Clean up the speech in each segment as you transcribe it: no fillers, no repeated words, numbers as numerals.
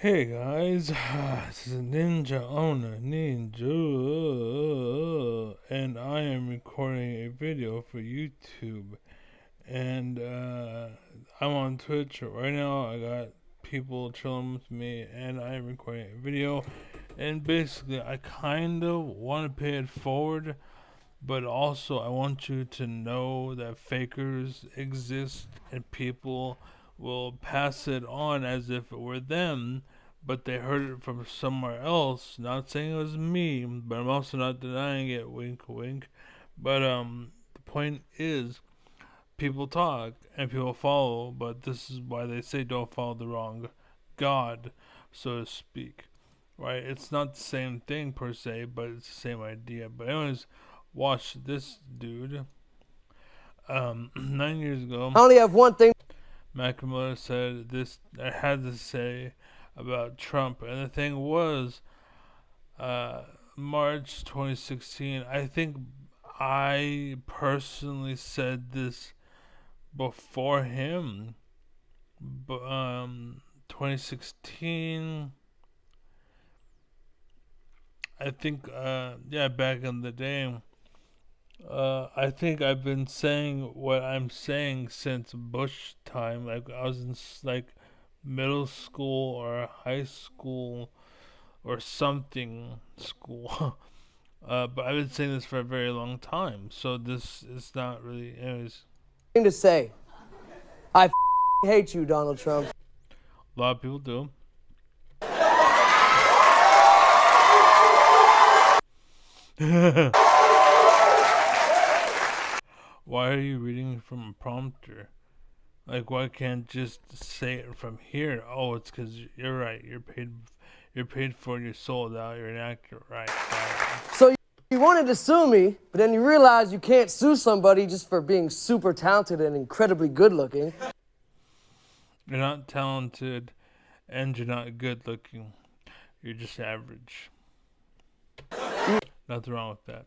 Hey guys, this is Ninja Owner Ninja, and I am recording a video for YouTube. And I'm on Twitch right now. I got people chilling with me, and I am recording a video. And basically, I kind of want to pay it forward, but also I want you to know that fakers exist, and people will pass it on as if it were them, but they heard it from somewhere else. Not saying it was me, but I'm also not denying it. Wink, wink. But the point is, people talk and people follow, but this is why they say don't follow the wrong God, so to speak. Right? It's not the same thing per se, but it's the same idea. But anyways, watch this dude. 9 years ago, I only have one thing. Macklemore said this. I had to say about Trump, and the thing was, March 2016. I think I personally said this before him, but 2016. I think yeah, back in the day. I think I've been saying what I'm saying since Bush time. Like I was in like middle school or high school or something school. But I've been saying this for a very long time. So this is not really. Anyways, To say. I hate you, Donald Trump. a lot of people do. Why are you reading from a prompter? Like, why can't just say it from here? Oh, it's because you're right. You're paid for your sold out. You're inaccurate, right? So you wanted to sue me, but then you realized you can't sue somebody just for being super talented and incredibly good looking. You're not talented, and you're not good looking. You're just average. Nothing wrong with that.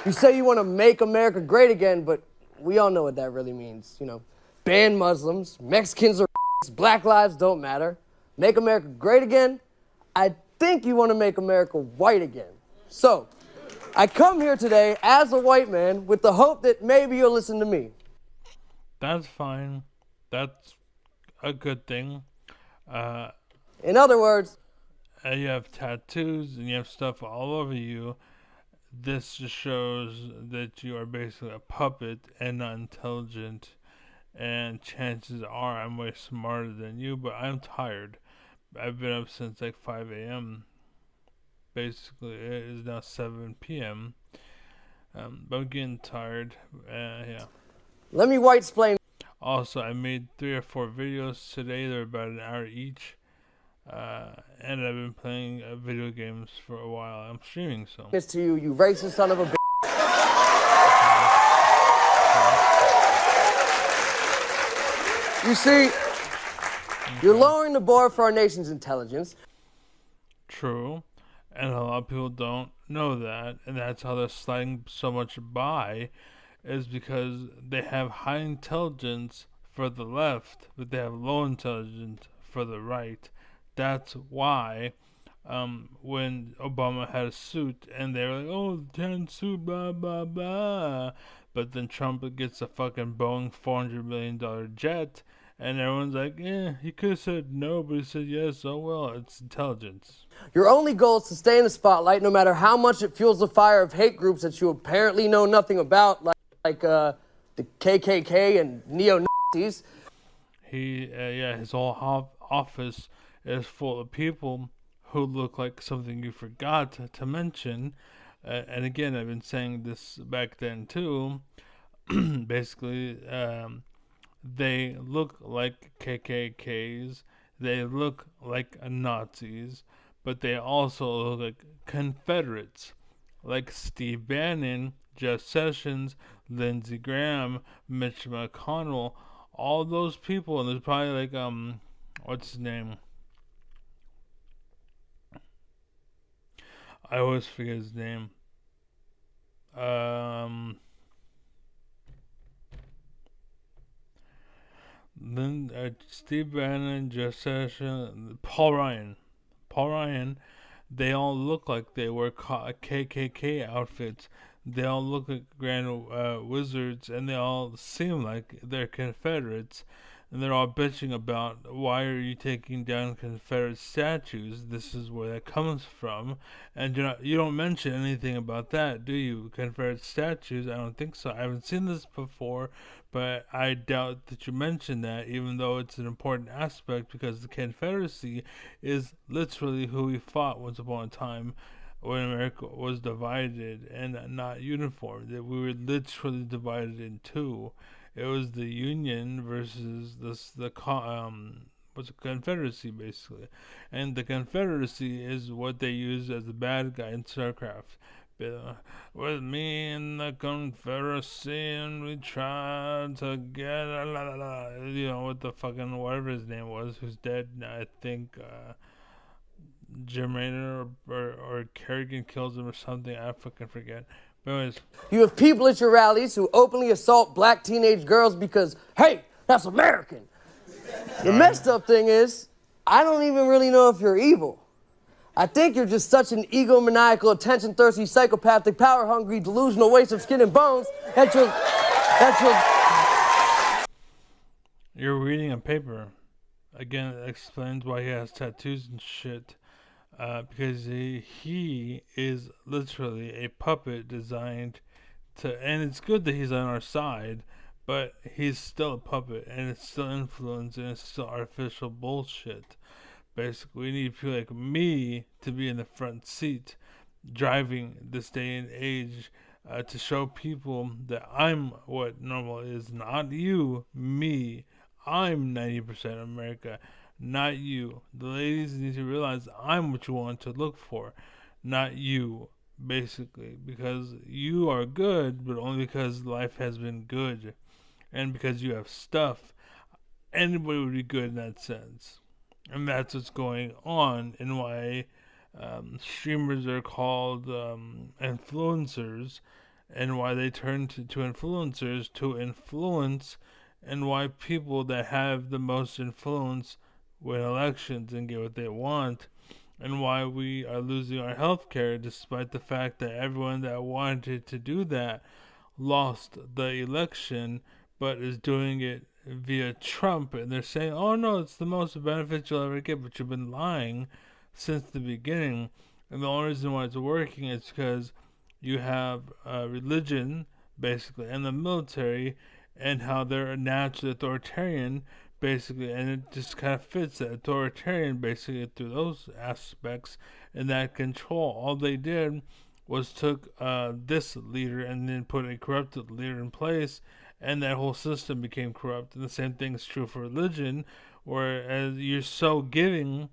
You say you want to make America great again, but we all know what that really means. You know, ban Muslims, Mexicans are Black lives don't matter. Make America great again? I think you want to make America white again. So, I come here today as a white man with the hope that maybe you'll listen to me. That's fine. That's a good thing. In other words, You have tattoos and you have stuff all over you. This just shows that you are basically a puppet and not intelligent. And chances are I'm way smarter than you, but I'm tired. I've been up since like 5 a.m. Basically, it is now 7 p.m. But I'm getting tired. Yeah. let me white explain Also, I made 3 or 4 videos today. They're about an hour each. And I've been playing video games for a while. I'm streaming, so. this to you, you racist son of a bitch. You see, you're lowering the bar for our nation's intelligence. True. And a lot of people don't know that. And that's how they're sliding so much by, is because they have high intelligence for the left, but they have low intelligence for the right. That's why when Obama had a suit and they were like, oh, tan suit, blah, blah, blah. But then Trump gets a fucking Boeing $400 million jet, and everyone's like, he could have said no, but he said yes. Oh, well, it's intelligence. Your only goal is to stay in the spotlight no matter how much it fuels the fire of hate groups that you apparently know nothing about, like the KKK and neo-Nazis. His whole office is full of people who look like something you forgot to mention. And again, I've been saying this back then too. Basically, they look like KKKs, they look like Nazis, but they also look like Confederates, like Steve Bannon, Jeff Sessions, Lindsey Graham, Mitch McConnell, all those people. And there's probably like what's his name? I always forget his name. Then Steve Bannon, Jeff Sessions, Paul Ryan, they all look like they wear KKK outfits. They all look like grand wizards, and they all seem like they're Confederates. And they're all bitching about, why are you taking down Confederate statues? This is where that comes from. And you don't mention anything about that, do you? Confederate statues? I don't think so. I haven't seen this before, but I doubt that you mentioned that, even though it's an important aspect, because the Confederacy is literally who we fought once upon a time when America was divided and not uniform. That we were literally divided in two. It was the Union versus what's a Confederacy, basically, and the Confederacy is what they use as the bad guy in StarCraft. With me in the Confederacy, and we tried to get with the fucking whatever his name was, who's dead now, I think. Jim Raynor or Kerrigan kills him or something. I fucking forget. But anyways, You have people at your rallies who openly assault black teenage girls because, hey, that's American. The messed up thing is, I don't even really know if you're evil. I think you're just such an egomaniacal, attention-thirsty, psychopathic, power-hungry, delusional waste of skin and bones that you're reading a paper. Again, it explains why he has tattoos and shit. Because he is literally a puppet designed to, and it's good that he's on our side, but he's still a puppet, and it's still influence, and it's still artificial bullshit. Basically, we need people like me to be in the front seat, driving this day and age, to show people that I'm what normal is, not you, me. I'm 90% America, not you. The ladies need to realize I'm what you want to look for, not you, basically, because you are good, but only because life has been good, and because you have stuff. Anybody would be good in that sense, and that's what's going on, and why streamers are called influencers, and why they turn to influencers to influence, and why people that have the most influence win elections and get what they want, and why we are losing our health care despite the fact that everyone that wanted to do that lost the election, but is doing it via Trump, and they're saying, oh no, it's the most benefits you'll ever get, but you've been lying since the beginning. And the only reason why it's working is because you have religion, basically, and the military, and how they're naturally authoritarian, basically, and it just kind of fits that authoritarian, basically, through those aspects and that control. All they did was took this leader and then put a corrupted leader in place, and that whole system became corrupt. And the same thing is true for religion, whereas you're so giving,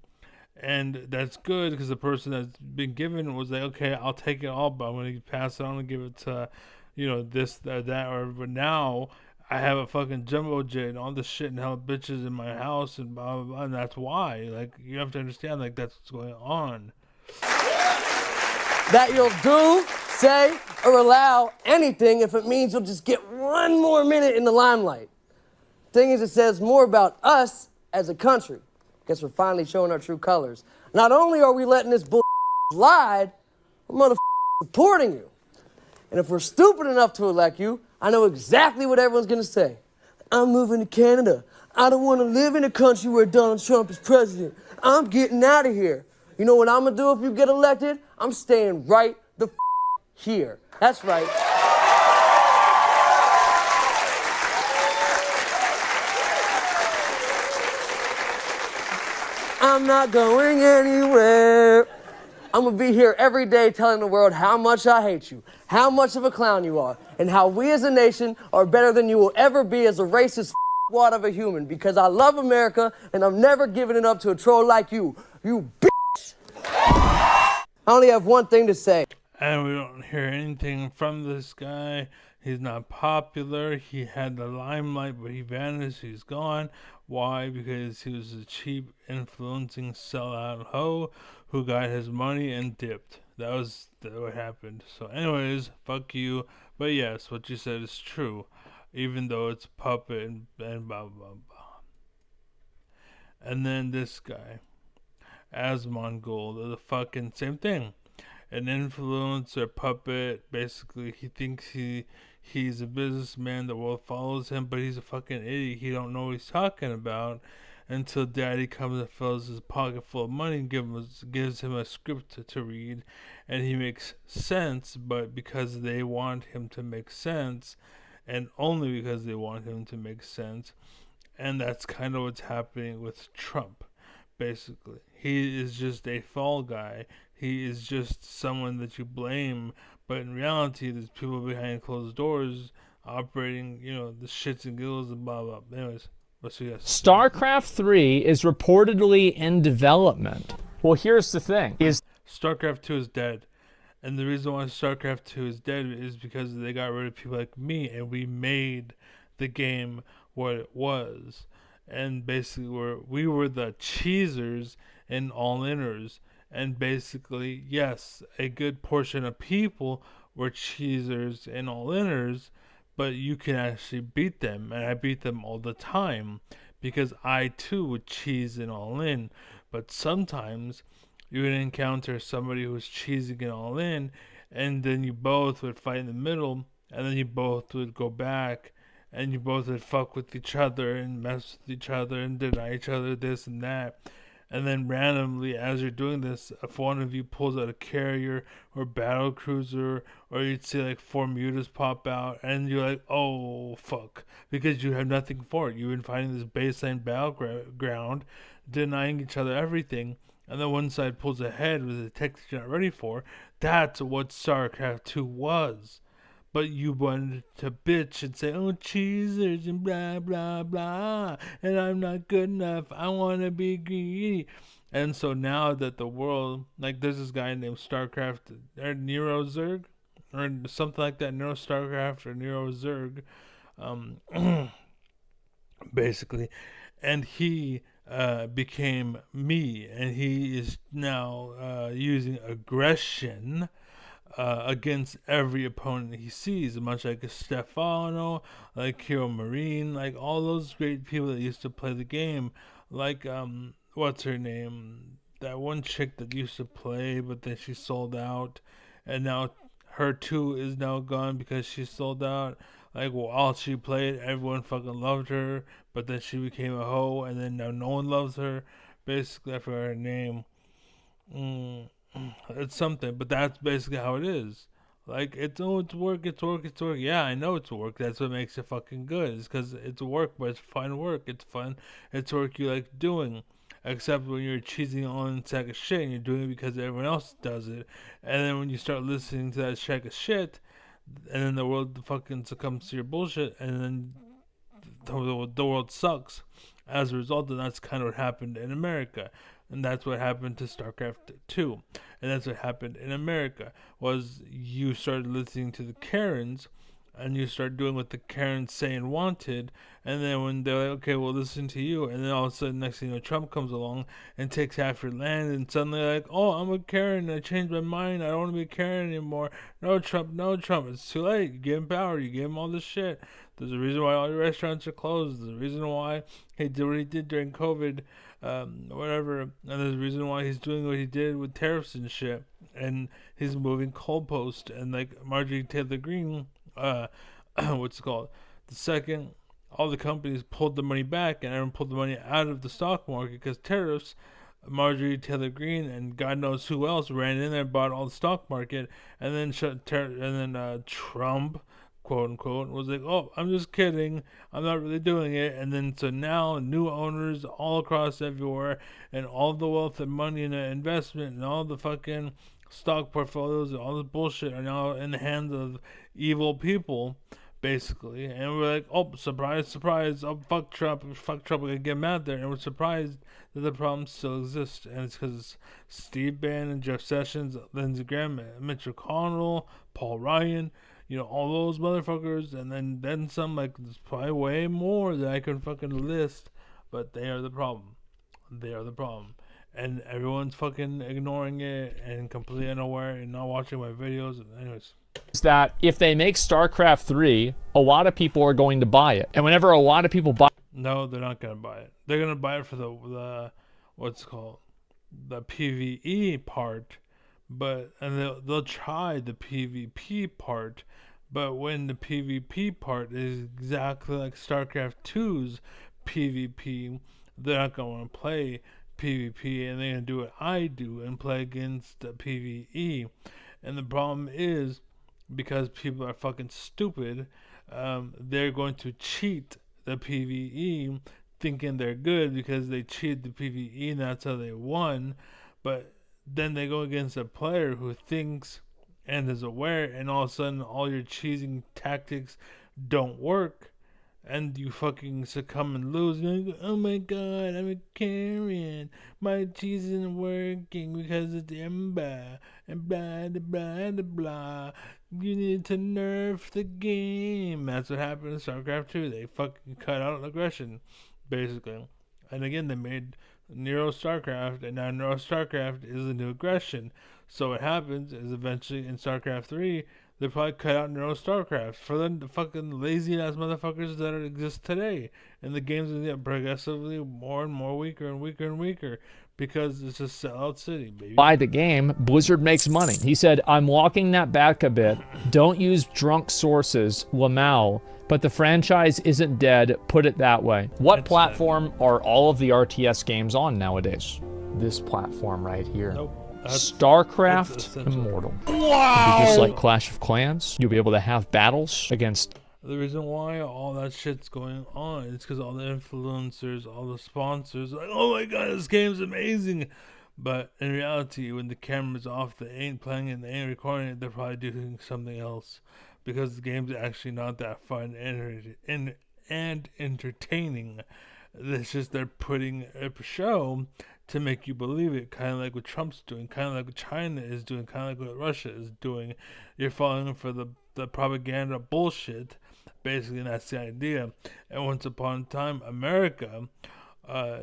and that's good because the person that's been given was like, okay, I'll take it all, but I'm going to pass it on and give it to, this, that, or, but now I have a fucking jumbo jet and all this shit and hell bitches in my house and blah, blah, blah, and that's why. Like, you have to understand, like, that's what's going on. that you'll do, say, or allow anything if it means you'll just get one more minute in the limelight. Thing is, it says more about us as a country. Guess we're finally showing our true colors. Not only are we letting this bull slide, we're supporting you. And if we're stupid enough to elect you, I know exactly what everyone's gonna say. I'm moving to Canada. I don't want to live in a country where Donald Trump is president. I'm getting out of here. You know what I'm gonna do if you get elected? I'm staying right the here. That's right. I'm not going anywhere. I'm gonna be here every day telling the world how much I hate you, how much of a clown you are, and how we as a nation are better than you will ever be as a racist wad of a human, because I love America and I'm never giving it up to a troll like you. You bitch! I only have one thing to say. And we don't hear anything from this guy. He's not popular. He had the limelight, but he vanished. He's gone. Why? Because he was a cheap, influencing sellout hoe who got his money and dipped. That was what happened. So, anyways, fuck you. But yes, what you said is true, even though it's puppet and blah blah blah. And then this guy, Asmongold, the fucking same thing. An influencer puppet. Basically, he thinks he's a businessman. The world follows him, but he's a fucking idiot. He don't know what he's talking about until Daddy comes and fills his pocket full of money and gives him a script to read, and he makes sense. But because they want him to make sense, and only because they want him to make sense, and that's kind of what's happening with Trump. Basically, he is just a fall guy. He is just someone that you blame, but in reality, there's people behind closed doors operating, the shits and giggles and blah blah. Anyways, what's your guess? StarCraft 3 is reportedly in development. Well, here's the thing: StarCraft 2 is dead. And the reason why StarCraft 2 is dead is because they got rid of people like me, and we made the game what it was. And basically, we were the cheesers and all-inners. And basically, yes, a good portion of people were cheesers and all-inners, but you can actually beat them. And I beat them all the time because I, too, would cheese and all-in. But sometimes you would encounter somebody who was cheesing it all in, and then you both would fight in the middle, and then you both would go back, and you both would fuck with each other and mess with each other and deny each other this and that. And then randomly, as you're doing this, if one of you pulls out a carrier or battle cruiser, or you'd see like 4 mutas pop out, and you're like, oh fuck, because you have nothing for it. You've been fighting this baseline battleground, denying each other everything, and then one side pulls ahead with a tech you're not ready for. That's what StarCraft 2 was. But you wanted to bitch and say, oh, cheesers and blah, blah, blah, and I'm not good enough. I want to be greedy. And so now that the world, like there's this guy named StarCraft, or Nero Zerg, or something like that, Nero StarCraft or Nero Zerg, basically, and he became me, and he is now using aggression against every opponent he sees, much like a Stefano, like Hero Marine, like all those great people that used to play the game, like what's her name? That one chick that used to play, but then she sold out, and now her too is now gone because she sold out. Like while she played, everyone fucking loved her, but then she became a hoe, and then now no one loves her. Basically, I forgot her name. It's something, but that's basically how it is. Like it's work. Yeah, I know it's work. That's what makes it fucking good. It's because it's work, but it's fun work. It's fun. It's work you like doing. Except when you're cheesing on a sack of shit and you're doing it because everyone else does it. And then when you start listening to that sack of shit, and then the world fucking succumbs to your bullshit, and then the world sucks. As a result, and that's kind of what happened in America. And that's what happened to StarCraft 2. And that's what happened in America, was you started listening to the Karens, and you start doing what the Karens say and wanted, and then when they're like, okay, we'll listen to you, and then all of a sudden, next thing you know, Trump comes along and takes half your land, and suddenly like, oh, I'm a Karen, I changed my mind, I don't want to be a Karen anymore. No, Trump, it's too late. You give him power, you give him all this shit. There's a reason why all your restaurants are closed. There's a reason why he did what he did during COVID, whatever. And there's a reason why he's doing what he did with tariffs and shit. And he's moving goalpost. And like Marjorie Taylor Greene, what's it called? The second all the companies pulled the money back and everyone pulled the money out of the stock market because tariffs, Marjorie Taylor Greene and God knows who else ran in there and bought all the stock market, and then Trump, quote unquote, was like, oh, I'm just kidding, I'm not really doing it. And then so now new owners all across everywhere, and all the wealth and money and investment and all the fucking stock portfolios and all this bullshit are now in the hands of evil people, basically. And we're like, oh, surprise, oh, fuck Trump, we're gonna get mad there. And we're surprised that the problem still exists. And it's because Steve Bannon, Jeff Sessions, Lindsey Graham, Mitch McConnell, Paul Ryan, all those motherfuckers, and then some, like, there's probably way more that I can fucking list, but they are the problem. And everyone's fucking ignoring it and completely unaware and not watching my videos. Anyways. Is that if they make StarCraft 3, a lot of people are going to buy it. And whenever a lot of people buy... No, they're not gonna buy it. They're gonna buy it for the what's it called, the PVE part, but and they'll try the PvP part, but when the PvP part is exactly like StarCraft 2's PvP, they're not gonna want to play PvP, and they're gonna do what I do and play against the PvE. And the problem is, because people are fucking stupid, they're going to cheat the PvE, thinking they're good because they cheated the PvE and that's how they won. But then they go against a player who thinks and is aware, and all of a sudden all your cheesing tactics don't work, and you fucking succumb and lose. And you go, oh my god, I'm a carrion. My cheese isn't working because it's Ember. And blah, blah, blah, blah. You need to nerf the game. That's what happened in StarCraft 2. They fucking cut out aggression, basically. And again, they made Nero StarCraft, and now Nero StarCraft is the new aggression. So what happens is eventually in StarCraft 3, they probably cut out Nero StarCraft for the fucking lazy ass motherfuckers that exist today. And the game's gonna get progressively more and more weaker and weaker and weaker because it's a sellout city, baby. Buy the game, Blizzard makes money. He said, I'm walking that back a bit. Don't use drunk sources, Lamau, but the franchise isn't dead, put it that way. What platform are all of the RTS games on nowadays? This platform right here. Nope. StarCraft Immortal. Wow! Just like Clash of Clans, you'll be able to have battles against... The reason why all that shit's going on is because all the influencers, all the sponsors, are like, oh my god, this game's amazing. But in reality, when the camera's off, they ain't playing it, they ain't recording it, they're probably doing something else. Because the game's actually not that fun and entertaining. It's just they're putting a show to make you believe it, kind of like what Trump's doing, kind of like what China is doing, kind of like what Russia is doing. You're falling for the propaganda bullshit, basically, and that's the idea. And once upon a time, America,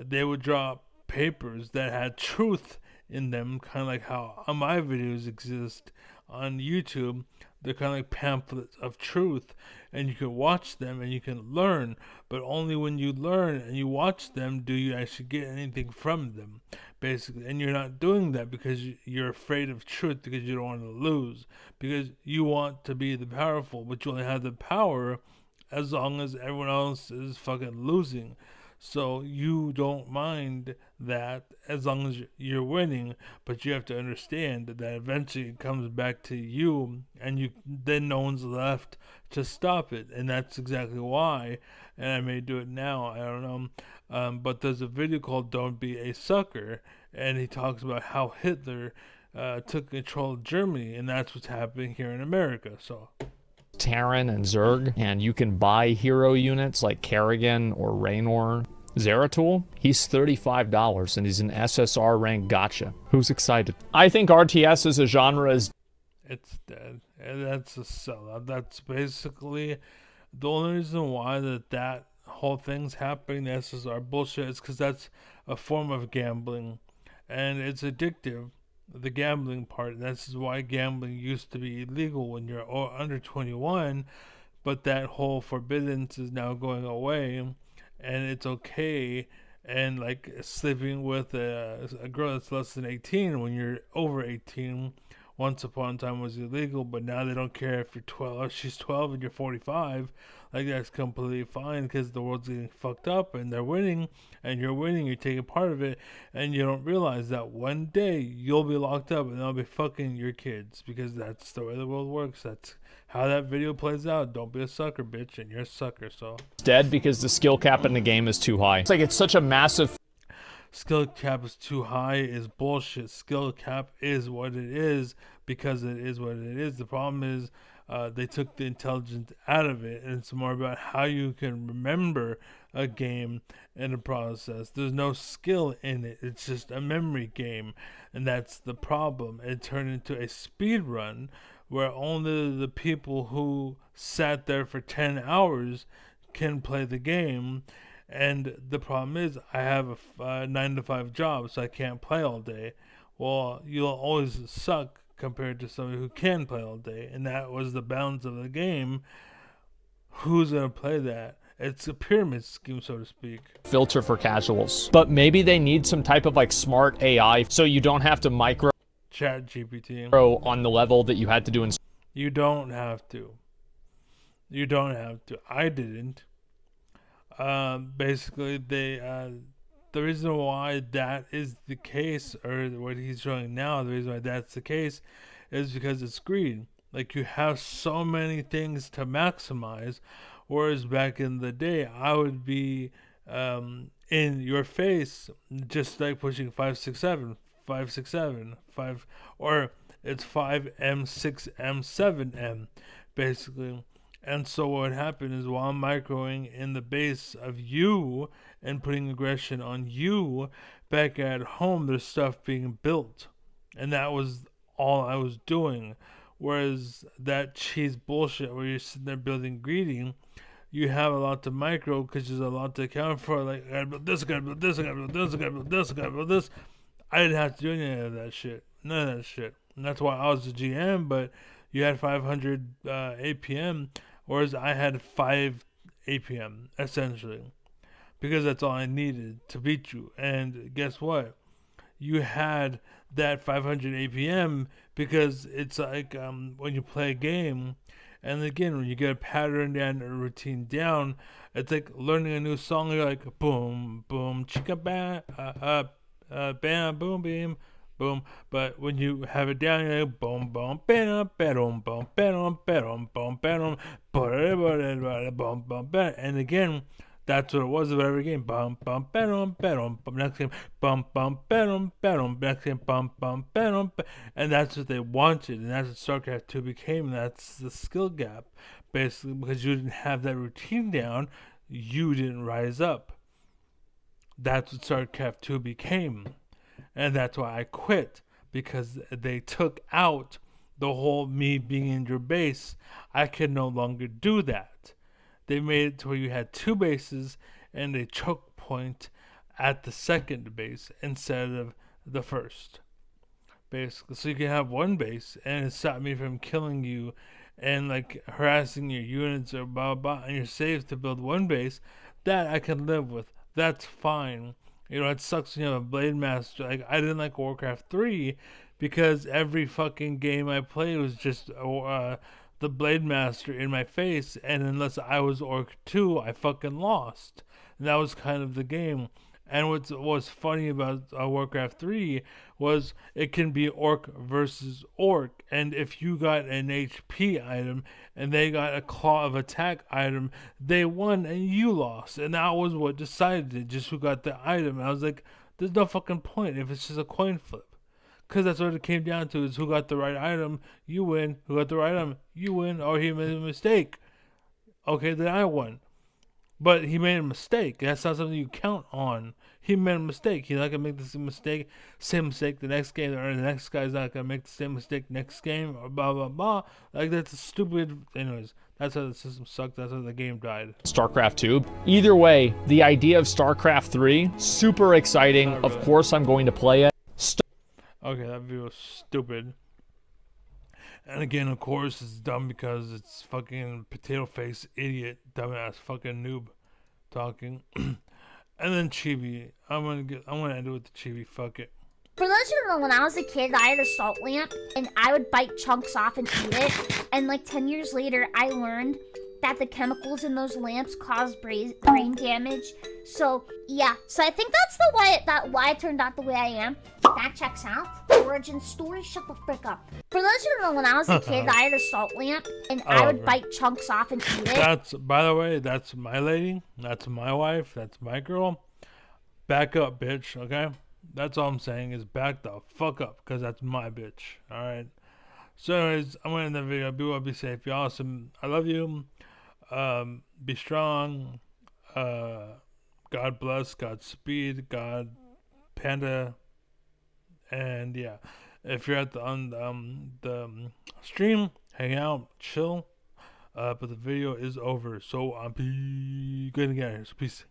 they would draw papers that had truth in them, kind of like how my videos exist on YouTube. They're kind of like pamphlets of truth, and you can watch them and you can learn, but only when you learn and you watch them do you actually get anything from them, basically. And you're not doing that because you're afraid of truth, because you don't want to lose, because you want to be the powerful, but you only have the power as long as everyone else is fucking losing. So you don't mind that as long as you're winning, but you have to understand that eventually it comes back to you, and then no one's left to stop it, and that's exactly why. And I may do it now, I don't know. But there's a video called "Don't Be a Sucker," and he talks about how Hitler took control of Germany, and that's what's happening here in America. So. Terran and Zerg, and you can buy hero units like Kerrigan or Raynor. Zeratul, he's $35 and he's an SSR rank gotcha. Who's excited? I think RTS as a genre is... It's dead. And that's a sellout. That's basically the only reason why that whole thing's happening, the SSR bullshit, is because that's a form of gambling. And it's addictive. The gambling part. This is why gambling used to be illegal when you're under 21, but that whole forbiddance is now going away, and it's okay. And like sleeping with a girl that's less than 18 when you're over 18, once upon a time was illegal, but now they don't care if you're 12, she's 12 and you're 45. Like, that's completely fine because the world's getting fucked up and they're winning, and you're winning, you're taking part of it, and you don't realize that one day you'll be locked up and they'll be fucking your kids, because that's the way the world works. That's how that video plays out. Don't be a sucker, bitch, and you're a sucker. So dead because the skill cap in the game is too high. It's like it's such a massive... Skill cap is too high is bullshit. Skill cap is what it is because it is what it is. The problem is they took the intelligence out of it, and it's more about how you can remember a game in a process. There's no skill in it. It's just a memory game, and that's the problem. It turned into a speed run where only the people who sat there for 10 hours can play the game. And the problem is, I have a 9-to-5 job, so I can't play all day. Well, you'll always suck compared to somebody who can play all day, and that was the balance of the game. Who's gonna play that? It's a pyramid scheme, so to speak. Filter for casuals. But maybe they need some type of like smart AI so you don't have to micro Chat GPT. on the level that you had to do in. You don't have to. You don't have to. I didn't. Basically, the reason why that is the case, or what he's showing now, the reason why that's the case, is because it's greed. Like, you have so many things to maximize, whereas back in the day, I would be in your face, just like pushing 567, 567, 5, or it's 5M, 6M, 7M, basically. And so what happened is, while I'm microing in the base of you and putting aggression on you, back at home there's stuff being built. And that was all I was doing. Whereas that cheese bullshit where you're sitting there building greeting, you have a lot to micro because there's a lot to account for. Like, I gotta build this, I gotta build this, I gotta build this, I gotta build this, I gotta build this. I didn't have to do any of that shit. None of that shit. And that's why I was the GM, but you had 500 APM, whereas I had 5 APM, essentially. Because that's all I needed to beat you. And guess what? You had that 500 APM because it's like when you play a game, and again, when you get a pattern down, a routine down, it's like learning a new song. You're like, boom, boom, chicka bam, boom, beam, boom. But when you have it down, you're like, boom, boom, bam, bam, boom, bam, bam, boom, bam, boom, boom, bam. And again, that's what it was of every game. Bum bum bam bam. Next game, bum bum bam bam. Next game, bum bum bam. And that's what they wanted, and that's what StarCraft 2 became. And that's the skill gap, basically, because you didn't have that routine down, you didn't rise up. That's what StarCraft 2 became, and that's why I quit, because they took out the whole me being in your base. I could no longer do that. They made it to where you had 2 bases and a choke point at the second base instead of the first. Basically, so you can have 1 base, and it stopped me from killing you and like harassing your units or blah blah, and you're safe to build 1 base. That I can live with. That's fine. You know, it sucks when you have a Blade Master. Like, I didn't like Warcraft 3 because every fucking game I played was just the Blade Master in my face, and unless I was Orc 2, I fucking lost. And that was kind of the game. And what was funny about Warcraft 3 was it can be Orc versus Orc, and if you got an HP item and they got a Claw of Attack item, they won and you lost. And that was what decided it, just who got the item. And I was like, there's no fucking point if it's just a coin flip. Because that's what it came down to, is who got the right item, you win. Who got the right item, you win. Or he made a mistake. Okay, then I won. But he made a mistake. That's not something you count on. He made a mistake. He's not going to make the same mistake the next game, or the next guy's not going to make the same mistake next game, or blah, blah, blah. Like, that's stupid. Anyways, that's how the system sucked. That's how the game died. StarCraft 2. Either way, the idea of StarCraft 3, super exciting. Really. Of course, I'm going to play it. Okay, that video was stupid. And again, of course, it's dumb because it's fucking potato face idiot, dumbass fucking noob talking. And then Chibi. I'm gonna end it with the Chibi. Fuck it. For those who don't know, when I was a kid, I had a salt lamp, and I would bite chunks off and eat it. And like 10 years later, I learned that the chemicals in those lamps cause brain damage. So yeah, so I think that's why I turned out the way I am. That checks out. Origin story, shut the frick up. For those who don't know, when I was a kid, I had a salt lamp, and I would bite chunks off and eat it. That's, by the way, that's my lady. That's my wife. That's my girl. Back up, bitch. Okay. That's all I'm saying, is back the fuck up, because that's my bitch. Alright. So anyways, I'm going to end the video. Be well, be safe. Be awesome. I love you. Be strong. God bless. Godspeed. God Panda. And yeah, if you're at the stream, hang out, chill. But the video is over. So I'm good again. So peace.